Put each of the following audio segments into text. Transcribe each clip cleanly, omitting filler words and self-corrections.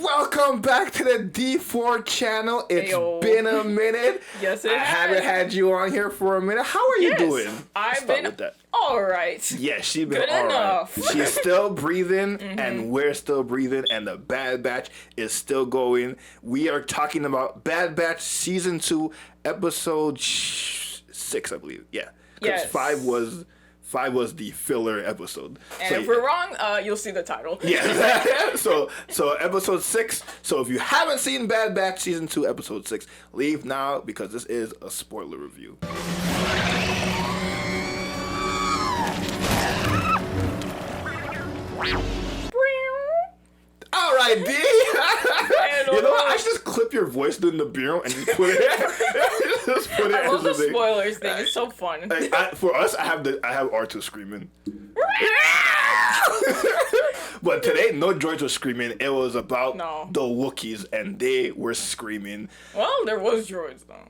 Welcome back to the D4 channel. It's been a minute. Yes, it I haven't had you on here for a minute. How are you doing? I've been all right. Yeah, she's been good all enough. Right. She's still breathing, and we're still breathing, and the Bad Batch is still going. We are talking about Bad Batch Season 2, Episode 6, I believe. Yeah, because 5 was the filler episode. And so, if we're wrong, you'll see the title. Yeah. so episode 6. So if you haven't seen Bad Batch Season 2, episode 6, leave now because this is a spoiler review. All right, D. You know what? I should just clip your voice doing the bureau and just put it. I love the spoilers thing. It's so fun. For us, I have R2 screaming. But today, no droids were screaming. It was about the Wookiees, and they were screaming. Well, there was droids though.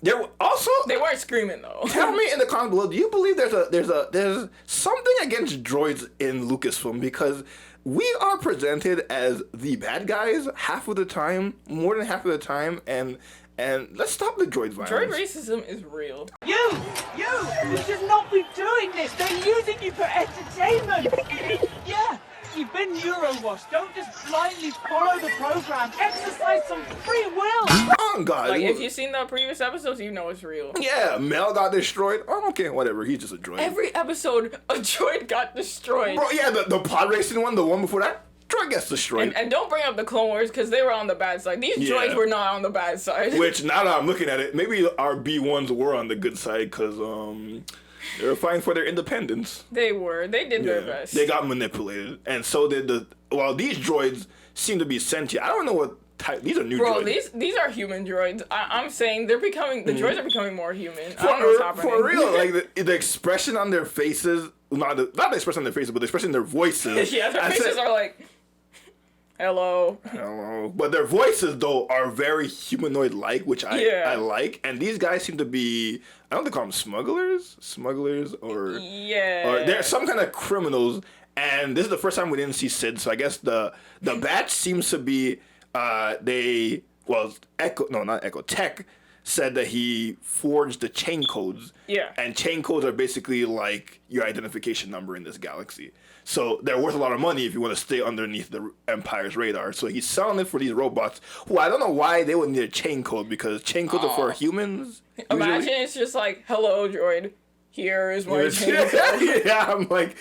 They weren't screaming though. Tell me in the comments below. Do you believe there's something against droids in Lucasfilm, because we are presented as the bad guys half of the time, more than half of the time, and let's stop the droid violence. Droid racism is real. You should not be doing this. They're using you for entertainment. Yeah, you've been Eurowashed. Don't just blindly follow the program. Exercise some free will. Oh God! Like, if you've seen the previous episodes, you know it's real. Yeah, Mel got destroyed. Oh, okay, whatever. He's just a droid. Every episode, a droid got destroyed. Bro, yeah, the pod racing one, the one before that, droid gets destroyed. And don't bring up the Clone Wars, because they were on the bad side. These droids were not on the bad side. Which, now that I'm looking at it, maybe our B1s were on the good side, because they were fighting for their independence. They were. They did their best. They got manipulated, and so did these droids seem to be sentient. I don't know what type. These are new droids. Bro, these are human droids. I'm saying the droids are becoming more human. I don't know what's happening. For real, like the expression on their faces, not the expression on their faces, but the expression in their voices. Yeah, their faces are like, hello. But their voices, though, are very humanoid-like, which I like. And these guys seem to be, I don't know if they call them smugglers, or they're some kind of criminals. And this is the first time we didn't see Sid, so I guess the batch seems to be, Tech said that he forged the chain codes. Yeah. And chain codes are basically like your identification number in this galaxy. So they're worth a lot of money if you want to stay underneath the Empire's radar. So he's selling it for these robots who I don't know why they would need a chain code, because chain codes are for humans. Imagine it's just like, hello, droid. Here is my chain code. Yeah, I'm like,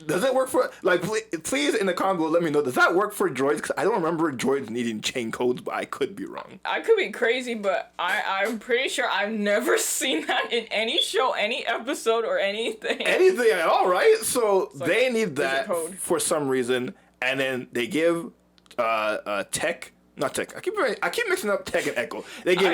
does it work for, like, please in the comment below let me know, does that work for droids? Because I don't remember droids needing chain codes, but I could be wrong. I could be crazy, but I'm pretty sure I've never seen that in any show, any episode, or anything. Anything at all, right? So they need that for some reason, and then they give Tech. Not Tech. I keep mixing up Tech and Echo. They give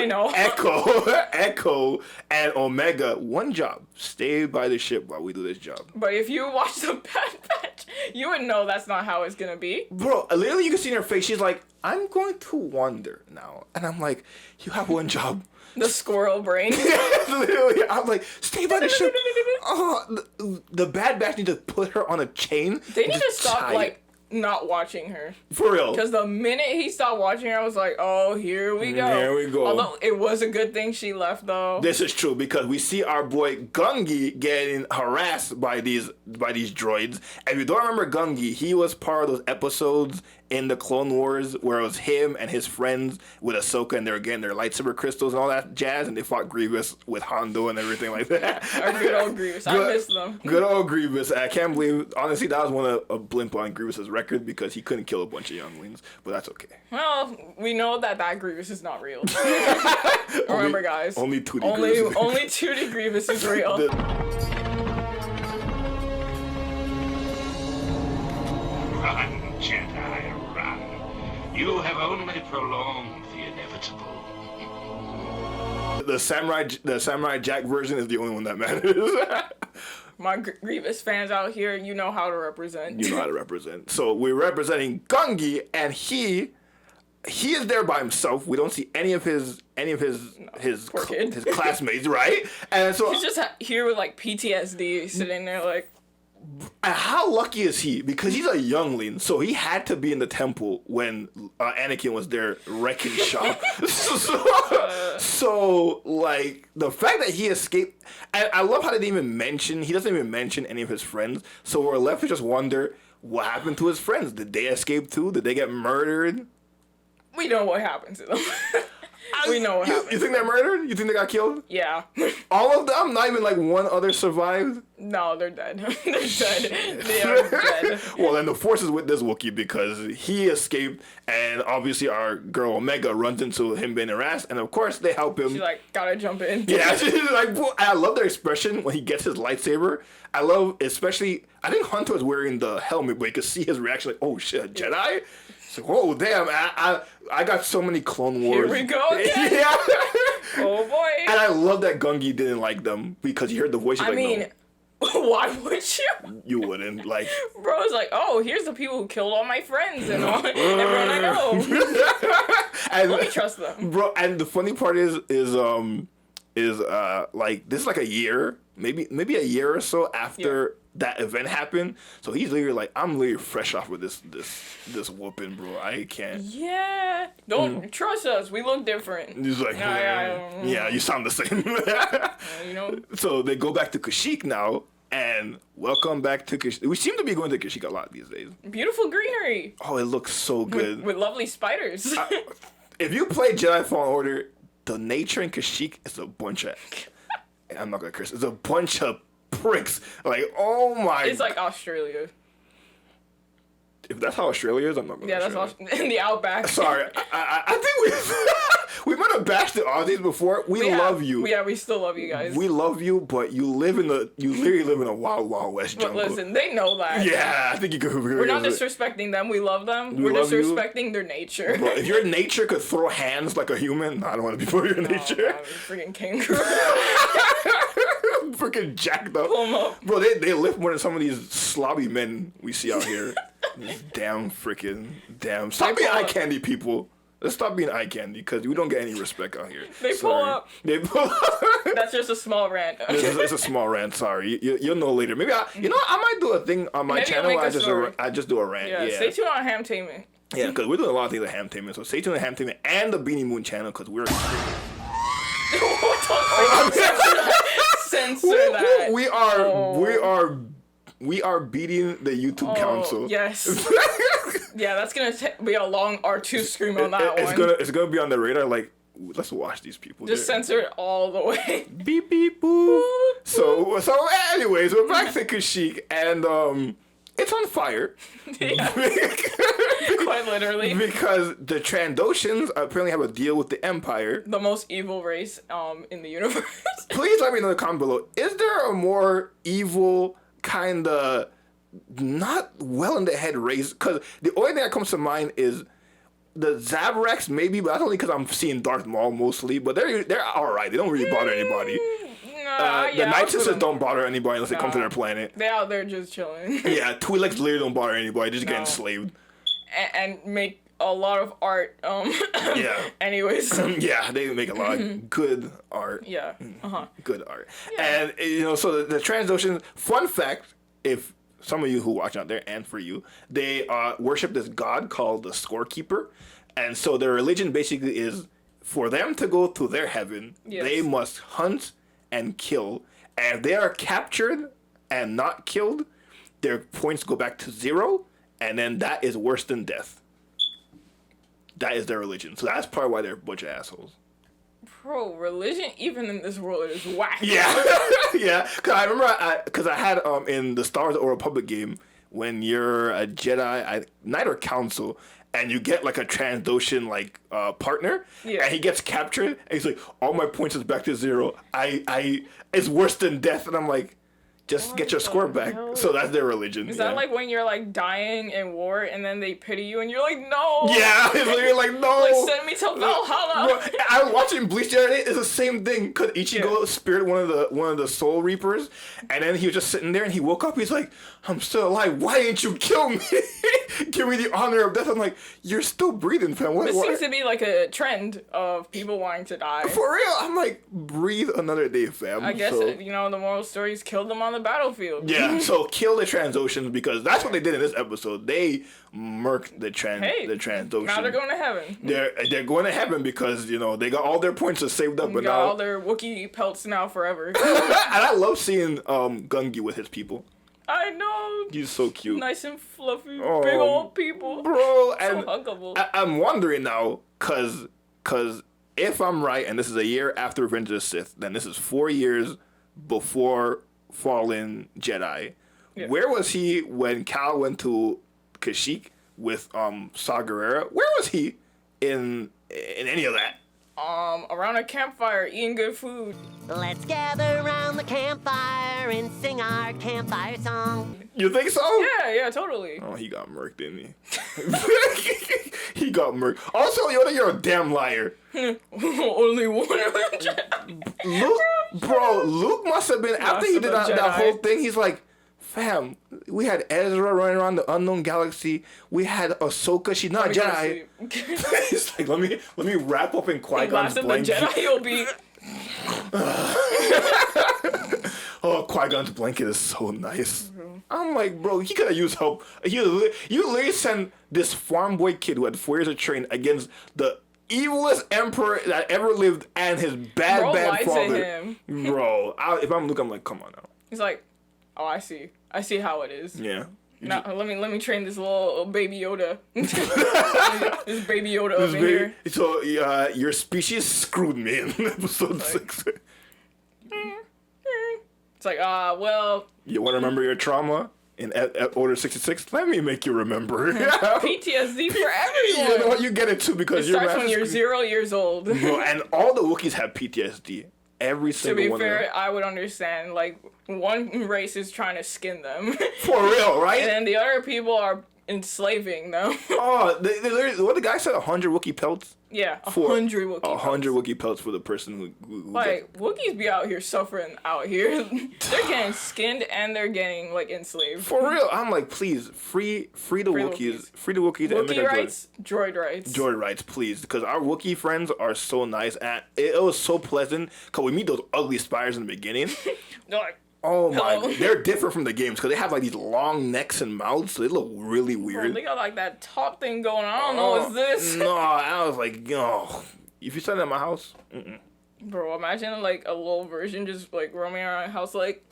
Echo, and Omega one job: stay by the ship while we do this job. But if you watch the Bad Batch, you would know that's not how it's gonna be. Bro, literally, you can see in her face. She's like, "I'm going to wander now," and I'm like, "You have one job." The squirrel brain. Literally, I'm like, "Stay by the ship." The Bad Batch need to put her on a chain. They need to stop not watching her. For real. Because the minute he stopped watching her, I was like, oh, here we go. Here we go. Although it was a good thing she left, though. This is true, because we see our boy Gungi getting harassed by these droids. And if you don't remember Gungi, he was part of those episodes in the Clone Wars where it was him and his friends with Ahsoka, and they were getting their lightsaber crystals and all that jazz, and they fought Grievous with Hondo and everything like that. Our good old Grievous. I miss them. Good old Grievous. I can't believe, honestly, that was one of a blimp on Grievous's record, because he couldn't kill a bunch of younglings, but that's okay. Well, we know that Grievous is not real. Remember, guys. Only 2D Grievous. Only 2D Grievous is real. Run, Jedi, run. You have only prolonged the inevitable. The Samurai Jack version is the only one that matters. My Grievous fans out here, you know how to represent. You know how to represent. So we're representing Gungi, and he is there by himself. We don't see any of his classmates, right? And so he's just here with like PTSD, sitting there like, How lucky is he? Because he's a youngling, so he had to be in the temple when Anakin was there wrecking shop. So, like, the fact that he escaped, and I love how they didn't even mention, he doesn't even mention any of his friends, so we're left to just wonder, what happened to his friends? Did they escape too? Did they get murdered? We know what happened to them. We know what happened. You think they're murdered? You think they got killed? Yeah. All of them? Not even like one other survived? No, they're dead. They're dead. They are dead. Well, then the Force is with this Wookiee because he escaped, and obviously our girl Omega runs into him being harassed, and of course they help him. She's like, gotta jump in. Yeah, she's like, I love their expression when he gets his lightsaber. I love, especially, I think Hunter was wearing the helmet, but you could see his reaction, like, oh shit, Jedi? So, whoa, damn, I got so many Clone Wars. Here we go again. Yeah. Oh boy. And I love that Gungi didn't like them because he heard the voice. I mean, no. Why would you? You wouldn't, like. Bro's like, oh, here's the people who killed all my friends and all everyone I know. And, let me trust them. Bro, and the funny part is like, this is like a year, maybe a year or so after that event happened. So he's literally like, I'm literally fresh off with this whooping, bro. I can't. Yeah. Don't trust us. We look different. He's like, yeah, you sound the same. You know. So they go back to Kashyyyk now, and welcome back to Kashyyyk. We seem to be going to Kashyyyk a lot these days. Beautiful greenery. Oh, it looks so good. With lovely spiders. If you play Jedi Fallen Order, the nature in Kashyyyk is a bunch of... I'm not gonna curse. It's a bunch of pricks. Like, oh my... It's like Australia. If that's how Australia is, I'm not gonna. Yeah, that's in the outback. Sorry, I think we might have bashed the Aussies before. We love you. Yeah, we still love you guys. We love you, but you literally live in a wild, wild west jungle. But listen, they know that. Yeah, I think you could. We're not disrespecting them. We love them. We're disrespecting their nature. Bro, if your nature could throw hands like a human, I don't want to be part of your nature. God, freaking kangaroo. Freaking jacked up. Pull 'em up. Bro, they lift more than some of these slobby men we see out here. Damn. Stop being eye candy, people. Let's stop being eye candy because we don't get any respect out here. They pull up. That's just a small rant. It's a small rant. Sorry, you'll know later. Maybe I might do a thing on my channel where I just do a rant. Yeah, stay tuned on Hamtainment. Yeah, because we're doing a lot of things at Hamtainment. So stay tuned to Hamtainment and the Beanie Moon channel because we're. Censor that. We are beating the YouTube council. Yes. Yeah, that's gonna be a long R2 scream on that one. It's gonna be on the radar. Like, let's watch these people. Just censor it all the way. Beep beep boop. So anyways, we're back to Kashyyyk and it's on fire. Quite literally. Because the Trandoshans apparently have a deal with the Empire. The most evil race in the universe. Please let me know in the comment below. Is there a more evil, kind of not well in the head race? Because the only thing that comes to mind is the Zabraks, maybe, but that's only because I'm seeing Darth Maul mostly. But they're all right. They don't really bother anybody. The Night Sisters don't bother anybody unless they come to their planet. They out there just chilling. Yeah, Twi'leks literally don't bother anybody. Just get enslaved. And make a lot of art. Yeah. Anyways. Yeah, they make a lot of good art. Yeah. Good art. Yeah. And so the Trandoshans. Fun fact: if some of you who watch out there, and for you, they worship this god called the Scorekeeper, and so their religion basically is for them to go to their heaven, they must hunt and kill, and if they are captured and not killed, their points go back to 0, and then that is worse than death. That is their religion. So that's probably why they're a bunch of assholes. Bro, religion even in this world is whack. Yeah. Yeah. Because I remember I had in the Star Wars Old Republic game, when you're a Jedi Knight or Council, and you get like a Trandoshan partner, and he gets captured, and he's like, all my points is back to 0. It's worse than death, and I'm like, just get your score back. So that's their religion. Is that like when you're like dying in war and then they pity you and you're like, no? Yeah, you're like, no. Like, send me to Valhalla. I was watching Bleach the other day. It's the same thing because Ichigo spared one of the Soul Reapers, and then he was just sitting there and he woke up. He's like, I'm still alive. Why didn't you kill me? Give me the honor of death. I'm like, you're still breathing, fam. What? This seems to be like a trend of people wanting to die. For real, I'm like, breathe another day, fam. I guess, the moral story is kill them on the battlefield. Yeah, so kill the Transoceans because that's what they did in this episode. They murked the Transoceans. Now they're going to heaven. They're going to heaven because, they got all their points saved up. They got all their Wookiee pelts now forever. And I love seeing Gungi with his people. I know. He's so cute. Nice and fluffy. Big old people. Bro, so huggable. I'm wondering now, cause if I'm right, and this is a year after Revenge of the Sith, then this is 4 years before Fallen Jedi. Yeah. Where was he when Cal went to Kashyyyk with Saw Gerrera? Where was he in any of that? Around a campfire, eating good food. Let's gather around the campfire and sing our campfire song. You think so? Yeah, totally. Oh, he got murked, didn't he? He got murked. Also, Yoda, you're a damn liar. Only one Luke must have been, after he did that whole thing, he's like, fam, we had Ezra running around the unknown galaxy. We had Ahsoka. She's not a Jedi. He's like, let me wrap up in Qui-Gon's blanket. The Jedi will be. Oh, Qui-Gon's blanket is so nice. Mm-hmm. I'm like, bro, he could have used help. You literally sent this farm boy kid who had 4 years of training against the evilest emperor that ever lived and his bad father. Him. Bro, if I'm Luke, I'm like, come on now. He's like, oh, I see how it is. Yeah. Now let me train this little baby Yoda. This baby Yoda over here. So your species screwed me in episode 6. It's like, well. You want to remember your trauma in Order 66? Let me make you remember. PTSD for everyone. You know what? You get it too because it starts when you're 0 years old. Bro, and all the Wookiees have PTSD. Every single one. To be fair, I would understand. Like, one race is trying to skin them. For real, right? And then the other people are enslaving them. Oh, what the guy said, 100 Wookiee pelts? Yeah, 100 Wookiee pelts. 100 Wookiee pelts for the person who like, Wookiees be out here suffering out here. They're getting skinned and they're getting, like, enslaved. For real. I'm like, please, free the Wookiees. Free the Wookiees. Wookiee rights, droid rights. Droid rights, please. Because our Wookiee friends are so nice. And it was so pleasant. Because we meet those ugly spires in the beginning. They're like, oh my, they're different from the games because they have like these long necks and mouths, so they look really weird. Oh, they got like that top thing going on. I don't know what's this. No, I was like, if you send that at my house, Bro, imagine like a little version just like roaming around my house like.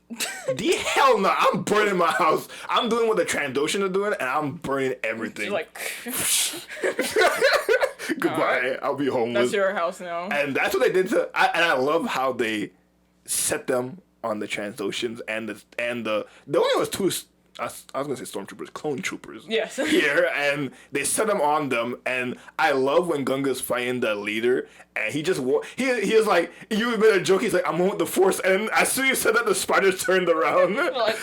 The hell no! I'm burning my house. I'm doing what the Trandoshan are doing, and I'm burning everything. Just like. Goodbye. Right. I'll be homeless. That's your house now. And that's what they did to. And I love how they set them on the Transoceans and the only was two. I was gonna say stormtroopers, clone troopers. Yes. Here, and they set them on them, and I love when Gunga's fighting the leader, and he just he is like, you made a joke. He's like, I'm on with the Force, and as soon as you said that, the spiders turned around. Like,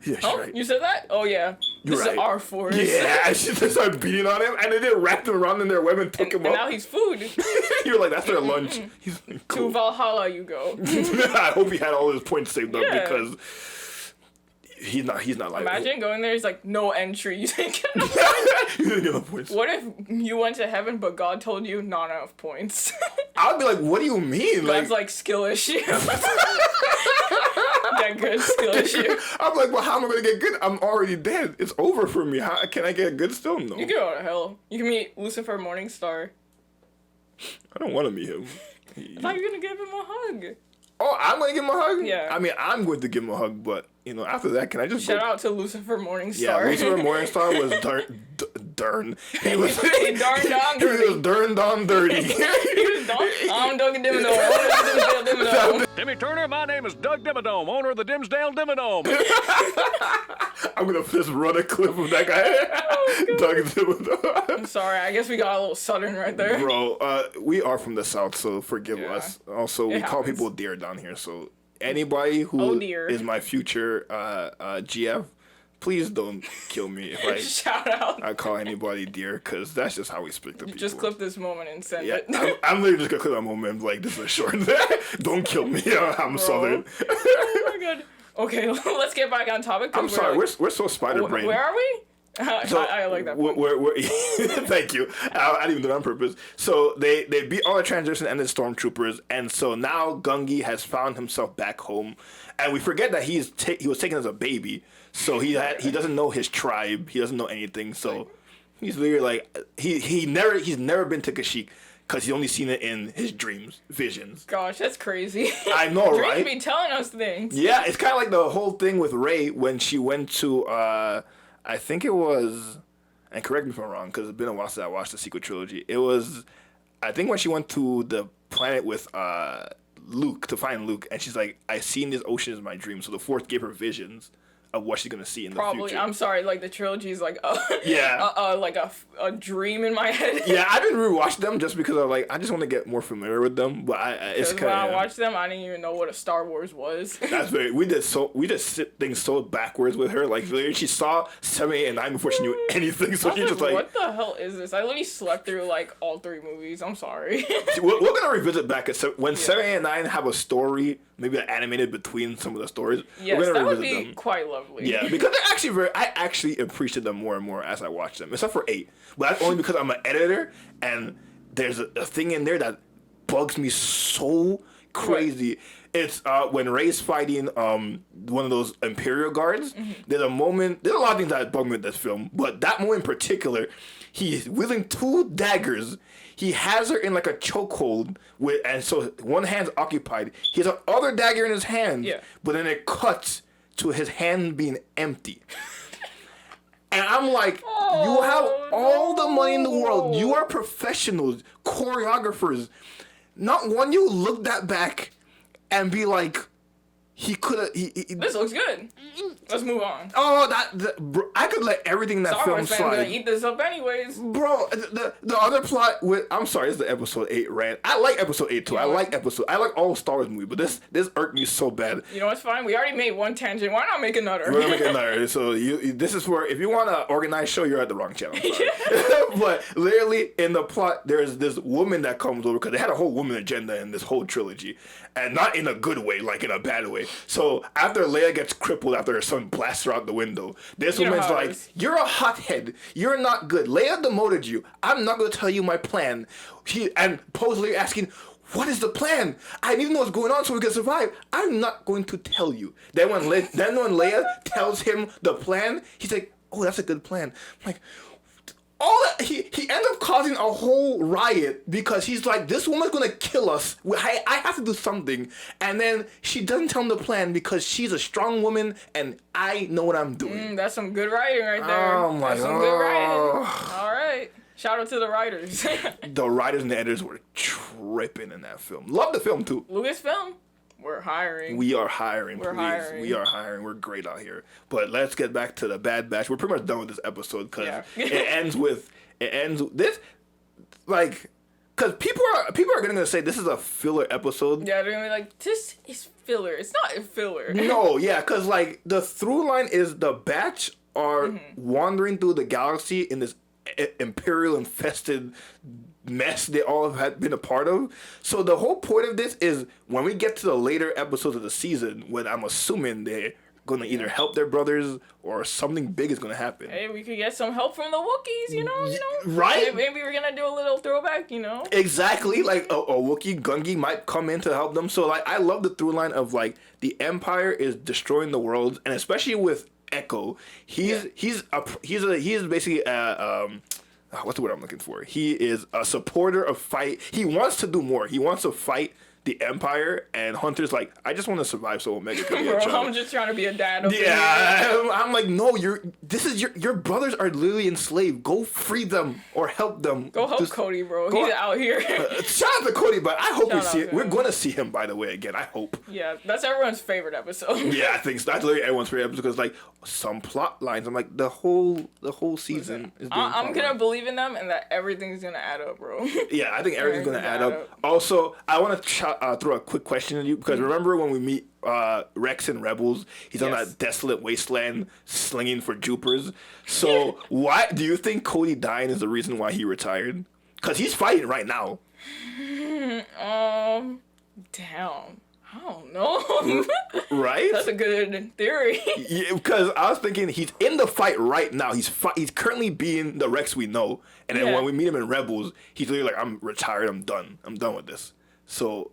yeah, oh, right. You said that? Oh yeah, this is our Force. Yeah, and she just started beating on him, and they just wrapped him around in their web and took him up. And now he's food. You're like, that's their lunch. He's like, cool. To Valhalla you go. I hope he had all his points saved up because. He's not like. Imagine going there. He's like, no entry. You didn't get enough points. What if you went to heaven, but God told you not enough points? I'd be like, what do you mean? God's like skill issue. Get good skill issue. I'm like, well, how am I gonna get good? I'm already dead. It's over for me. How can I get good still? No. You can go to hell. You can meet Lucifer Morningstar. I don't want to meet him. I thought you were gonna give him a hug. Oh, I'm gonna give him a hug? Yeah. I mean, I'm going to give him a hug, but, after that, can I just Shout out to Lucifer Morningstar. Yeah, Lucifer Morningstar was darn. He was darn on dirty. He was darned on dirty. He was I'm Doug Dimmadome. Timmy Turner, my name is Doug Dimmadome, owner of the Dimsdale Dimmadome. I'm gonna just run a clip of that guy. Oh, Doug Dimmadome. I'm sorry, I guess we got a little Southern right there. Bro, we are from the South, so forgive us. Also, we call people deer down here, so anybody who is my future GF, please don't kill me if I shout out. I call anybody deer, because that's just how we speak to people. Just clip this moment and send it. I'm literally just gonna clip that moment like, this is short. Don't kill me. I'm Southern. Oh my god. Okay, let's get back on topic. I'm sorry, we're so spider brain. Where are we? I like that. Thank you. I didn't even do that on purpose. So they beat all the transition and the stormtroopers, and so now Gungi has found himself back home, and we forget that he was taken as a baby, so he doesn't know his tribe, he doesn't know anything, so he's literally like he's never been to Kashyyyk. Because he's only seen it in his dreams, visions. Gosh, that's crazy. I know, Dreams right? be telling us things. Yeah, it's kind of like the whole thing with Rey when she went to, I think it was, and correct me if I'm wrong, because it's been a while since I watched the sequel trilogy. It was, I think when she went to the planet with Luke, to find Luke, and she's like, I seen this ocean in my dream. So the Force gave her visions of what she's gonna see in the future. I'm sorry, like the trilogy is like like a dream in my head. Yeah, I didn't rewatch them just because I'm like I just want to get more familiar with them. But it's kind of when I watched them, I didn't even know what a Star Wars was. That's very we just sit things so backwards with her. Like literally, she saw 7, 8, and 9 before she knew anything. So she's just like, what the hell is this? I literally slept through like all 3 movies. I'm sorry. we're gonna revisit back when 7, 8, and 9 have a story. Maybe animated between some of the stories. Yes, that would be quite lovely. Yeah, because they're actually I actually appreciate them more and more as I watch them, except for 8. But that's only because I'm an editor, and there's a thing in there that bugs me so crazy. Right. It's when Rey's fighting one of those Imperial guards. Mm-hmm. There's a lot of things that bug me with this film, but that moment in particular, he's wielding 2 daggers. He has her in like a chokehold and so one hand's occupied. He has another dagger in his hand, but then it cuts to his hand being empty. And I'm like, you have all the money in the world. You are professionals, choreographers. Not one you look that back and be like, he could have. This looks good. Let's move on. Oh, bro, I could let everything in that film slide. I'm gonna eat this up anyways. Bro, the other plot with I'm sorry, it's the episode 8 rant. I like episode 8 too. I like all Star Wars movies, but this irked me so bad. You know what's fine? We already made one tangent. Why not make another? We're gonna make another. So this is where if you want an organized show, you're at the wrong channel. But literally in the plot, there's this woman that comes over because they had a whole woman agenda in this whole trilogy, and not in a good way, like in a bad way. So after Leia gets crippled after her son blasts her out the window, this woman's like, "You're a hothead. You're not good. Leia demoted you. I'm not going to tell you my plan." And Poe's asking, "What is the plan? I need to know what's going on so we can survive." "I'm not going to tell you." Then when Leia tells him the plan, he's like, "Oh, that's a good plan." I'm like, all that, he ends up causing a whole riot because he's like, this woman's gonna kill us. I have to do something. And then she doesn't tell him the plan because she's a strong woman and I know what I'm doing. That's some good writing right there. Oh my God. That's some good writing. All right. Shout out to the writers. The writers and the editors were tripping in that film. Love the film too. Lucasfilm. We're hiring. We are hiring, We are hiring. We're great out here. But let's get back to the Bad Batch. We're pretty much done with this episode because it ends with this, like, because people are gonna say this is a filler episode. Yeah, they're gonna be like, this is filler. It's not a filler. No, yeah, because like the through line is the Batch are wandering through the galaxy in this Imperial infested mess they all have been a part of. So the whole point of this is when we get to the later episodes of the season, when I'm assuming they're going to either help their brothers or something big is going to happen. Hey, we could get some help from the Wookiees, you know? Right? Maybe we're going to do a little throwback, you know? Exactly. Like a Wookiee, Gungi might come in to help them. So like I love the through line of like the Empire is destroying the world, and especially with Echo, he's basically what's the word I'm looking for? He is a supporter of fight. He wants to do more. He wants to fight the Empire, and Hunter's like, I just want to survive so Omega can be a child. I'm just trying to be a dad. I'm like, no, your brothers are literally enslaved. Go free them or help them. Go help Cody, bro. He's out here. Shout out to Cody, but I hope we see it. We're going to see him, by the way, again. I hope. Yeah, that's everyone's favorite episode. Yeah, I think so. That's literally everyone's favorite episode because, like, some plot lines, I'm like, the whole season is doing I'm going to believe in them and that everything's going to add up, bro. Yeah, I think everything's going to add up. Also, I want to throw a quick question at you because remember when we meet Rex and Rebels, he's on that desolate wasteland slinging for Jupers. So why do you think Cody dying is the reason why he retired? Because he's fighting right now. Damn. I don't know. Right? That's a good theory. Yeah, because I was thinking he's in the fight right now. He's currently being the Rex we know. And then when we meet him in Rebels, he's literally like, I'm retired. I'm done. I'm done with this. So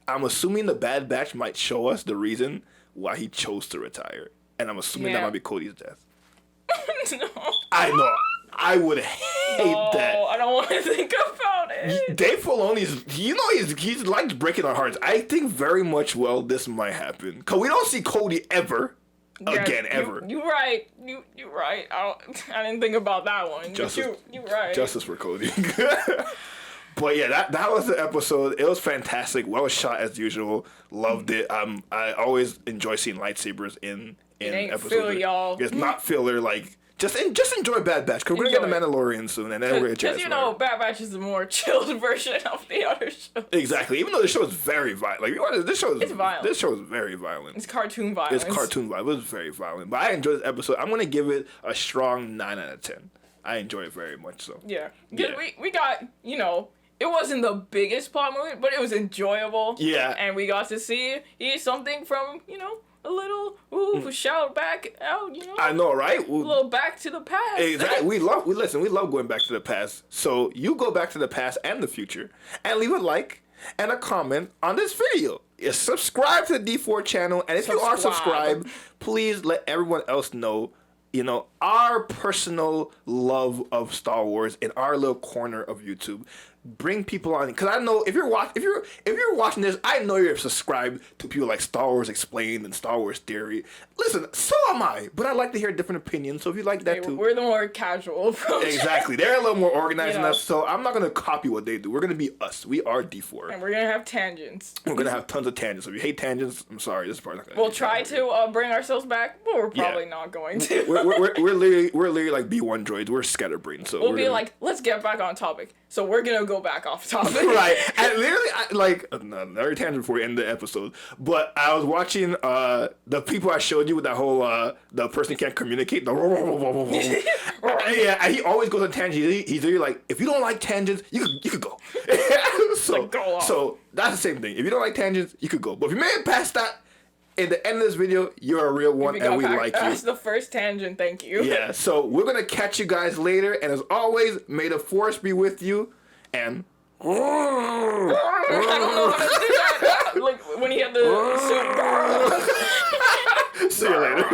I'm assuming the Bad Batch might show us the reason why he chose to retire. And I'm assuming that might be Cody's death. No. I know. I would hate that. I don't want to think about it. Dave Filoni's, he's likes breaking our hearts. I think very much this might happen. Because we don't see Cody ever. Again, ever. You're right. You're right. I didn't think about that one. You're right. Justice for Cody. But yeah, that was the episode. It was fantastic. Well shot as usual. Loved it. I always enjoy seeing lightsabers in episodes. Filler, y'all. It's not filler. Like just enjoy Bad Batch because we're gonna get the Mandalorian soon, and then we're gonna get because Bad Batch is the more chilled version of the other show. Exactly. Even though the show is very violent. Like this show is violent. This show is very violent. It's cartoon violence. It's cartoon violence. It was very violent. But I enjoyed this episode. I'm gonna give it a strong 9 out of 10. I enjoy it very much. So yeah. We got it wasn't the biggest plot movement, but it was enjoyable. Yeah. And we got to see something from, a little shout back out, I know, right? A little back to the past. Exactly. We love going back to the past. So you go back to the past and the future and leave a like and a comment on this video. Subscribe to the D4 channel, and if you are subscribed, please let everyone else know our personal love of Star Wars in our little corner of YouTube. Bring people on, because I know if you're watching this, I know you're subscribed to people like Star Wars Explained and Star Wars Theory. Listen, so am I, but I like to hear different opinions. So if you like that too, we're the more casual approach. Exactly, they're a little more organized than us. So I'm not gonna copy what they do. We're gonna be us. We are D4, and we're gonna have tangents. We're gonna have tons of tangents. So if you hate tangents, I'm sorry. This part. We'll try to bring ourselves back, but we're probably not going to. we're literally like B1 droids. We're scatterbrained. So we'll be like, let's get back on topic. So we're gonna go back off topic. Right. And literally, another tangent before we end the episode, but I was watching the people I showed you with that whole the person can't communicate. Yeah, and he always goes on tangents. He's really like, if you don't like tangents, you could go. So that's the same thing. If you don't like tangents, you could go. But if you made it past that, in the end of this video, you're a real one, and we like you. That's the first tangent. Thank you. Yeah. So we're gonna catch you guys later, and as always, may the force be with you. And I don't know how to do that. Like when he had the suit. See you later.